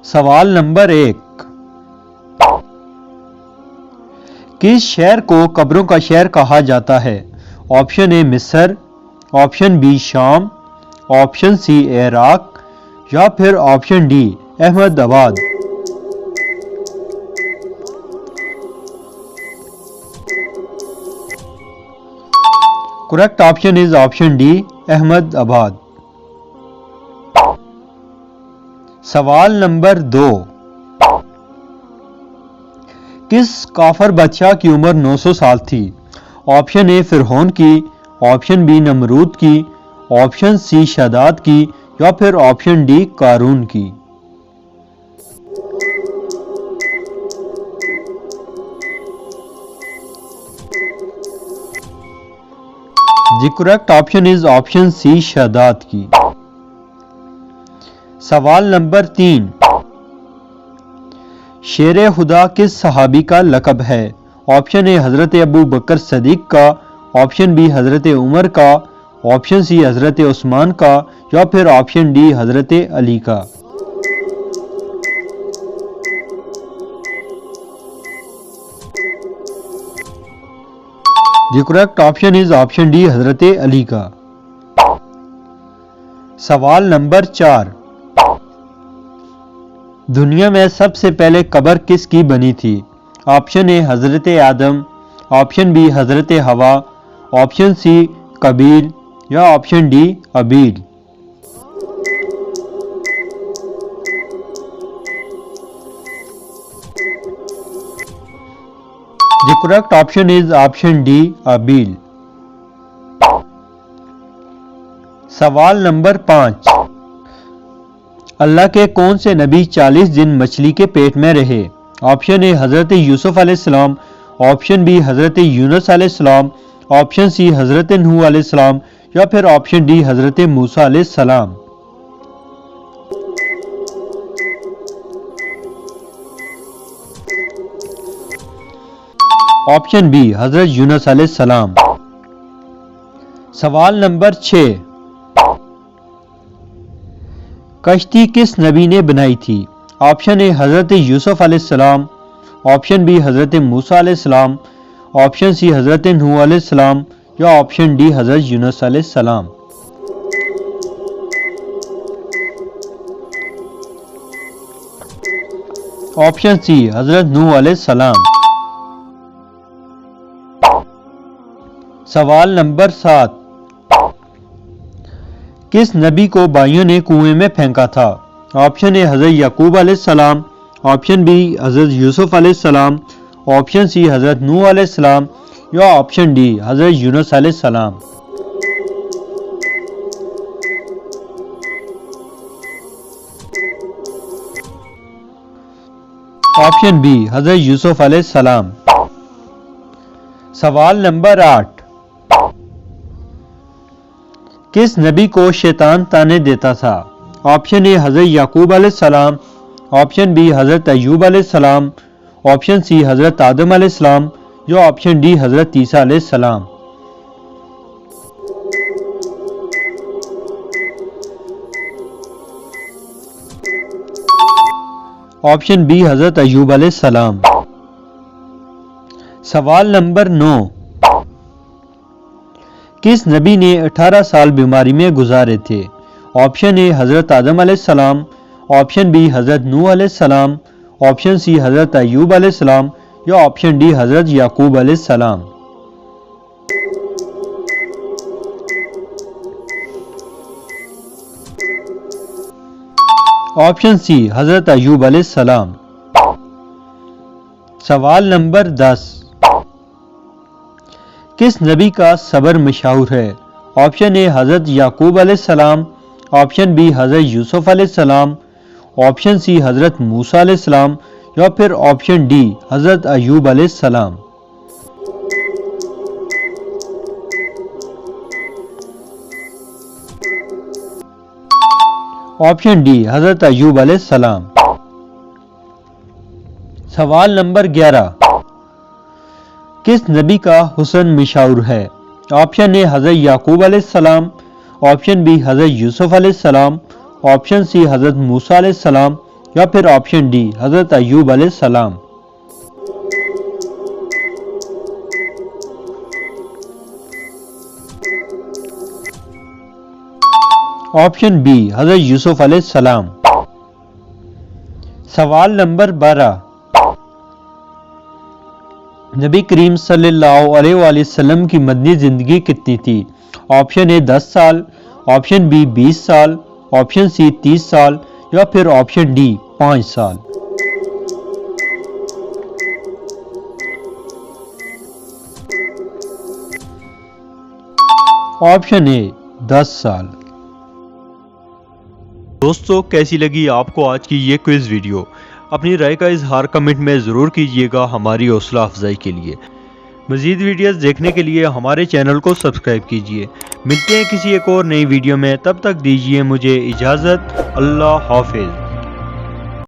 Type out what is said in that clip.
سوال نمبر 1، کس شہر کو قبروں کا شہر کہا جاتا ہے؟ آپشن اے مصر، آپشن بی شام، آپشن سی عراق یا پھر option D Ahmedabad. Correct option is option D Ahmedabad. سوال نمبر 2، کس کافر بادشاہ کی عمر 900 سال تھی؟ آپشن اے فرعون کی، آپشن بی نمرود کی، آپشن سی شداد کی یا پھر آپشن ڈی قارون کی۔ The correct option is option C شداد کی۔ سوال نمبر 3، شیر خدا کس صحابی کا لقب ہے؟ آپشن اے حضرت ابو بکر صدیق کا، آپشن بی حضرت عمر کا، آپشن سی حضرت عثمان کا یا پھر آپشن ڈی حضرت علی کا۔ دی correct option is option D حضرت علی کا۔ سوال نمبر 4، دنیا میں سب سے پہلے قبر کس کی بنی تھی؟ آپشن اے حضرت آدم، آپشن بی حضرت حوا، آپشن سی قابیل یا آپشن ڈی ابیل۔ The correct option is option D ابیل۔ سوال نمبر 5، اللہ کے کون سے نبی 40 دن مچھلی کے پیٹ میں رہے؟ آپشن اے حضرت یوسف علیہ السلام، آپشن بی حضرت یونس علیہ السلام، آپشن سی حضرت نوح علیہ السلام یا پھر آپشن ڈی حضرت موسیٰ علیہ السلام۔ آپشن بی حضرت یونس علیہ السلام۔ سوال نمبر 6، کشتی کس نبی نے بنائی تھی؟ آپشن اے حضرت یوسف علیہ السلام، آپشن بی حضرت موسیٰ علیہ السلام، آپشن سی حضرت نوح علیہ السلام یا آپشن ڈی حضرت یونس علیہ السلام۔ آپشن سی حضرت نوح علیہ السلام۔ سوال نمبر 7، کس نبی کو بھائیوں نے کنویں میں پھینکا تھا؟ آپشن اے حضرت یعقوب علیہ السلام، آپشن بی حضرت یوسف علیہ السلام، آپشن سی حضرت نوح علیہ السلام یا آپشن ڈی حضرت یونس علیہ السلام۔ آپشن بی حضرت یوسف علیہ السلام۔ سوال نمبر 8، کس نبی کو شیطان طعنے دیتا تھا؟ آپشن اے حضرت یعقوب علیہ السلام، آپشن بی حضرت ایوب علیہ السلام، آپشن سی حضرت آدم علیہ السلام یا آپشن ڈی حضرت عیسیٰ علیہ السلام۔ آپشن بی حضرت ایوب علیہ السلام۔ سوال نمبر 9، کس نبی نے 18 سال بیماری میں گزارے تھے؟ آپشن اے حضرت آدم علیہ السلام، آپشن بی حضرت نوح علیہ السلام، آپشن سی حضرت ایوب علیہ السلام یا آپشن ڈی حضرت یعقوب علیہ السلام۔ آپشن سی حضرت ایوب علیہ السلام۔ سوال نمبر 10، کس نبی کا صبر مشہور ہے؟ آپشن اے حضرت یعقوب علیہ السلام، آپشن بی حضرت یوسف علیہ السلام، آپشن سی حضرت موسیٰ علیہ السلام یا پھر آپشن ڈی حضرت ایوب علیہ السلام۔ آپشن ڈی حضرت ایوب علیہ السلام۔ سوال نمبر 11، کس نبی کا حسن مشہور ہے؟ آپشن اے حضرت یعقوب علیہ السلام، آپشن بی حضرت یوسف علیہ السلام، آپشن سی حضرت موسیٰ علیہ السلام یا پھر آپشن ڈی حضرت ایوب علیہ السلام۔ آپشن بی حضرت یوسف علیہ السلام۔ سوال نمبر 12، نبی کریم صلی اللہ علیہ وآلہ وسلم کی مدنی زندگی کتنی تھی؟ آپشن اے 10 سال، آپشن بی 20 سال، آپشن سی 30 سال یا پھر آپشن ڈی 5 سال۔ آپشن اے 10 سال۔ دوستو کیسی لگی آپ کو آج کی یہ کوئز ویڈیو؟ اپنی رائے کا اظہار کمنٹ میں ضرور کیجیے گا ہماری حوصلہ افزائی کے لیے۔ مزید ویڈیوز دیکھنے کے لیے ہمارے چینل کو سبسکرائب کیجیے۔ ملتے ہیں کسی ایک اور نئی ویڈیو میں، تب تک دیجیے مجھے اجازت۔ اللہ حافظ۔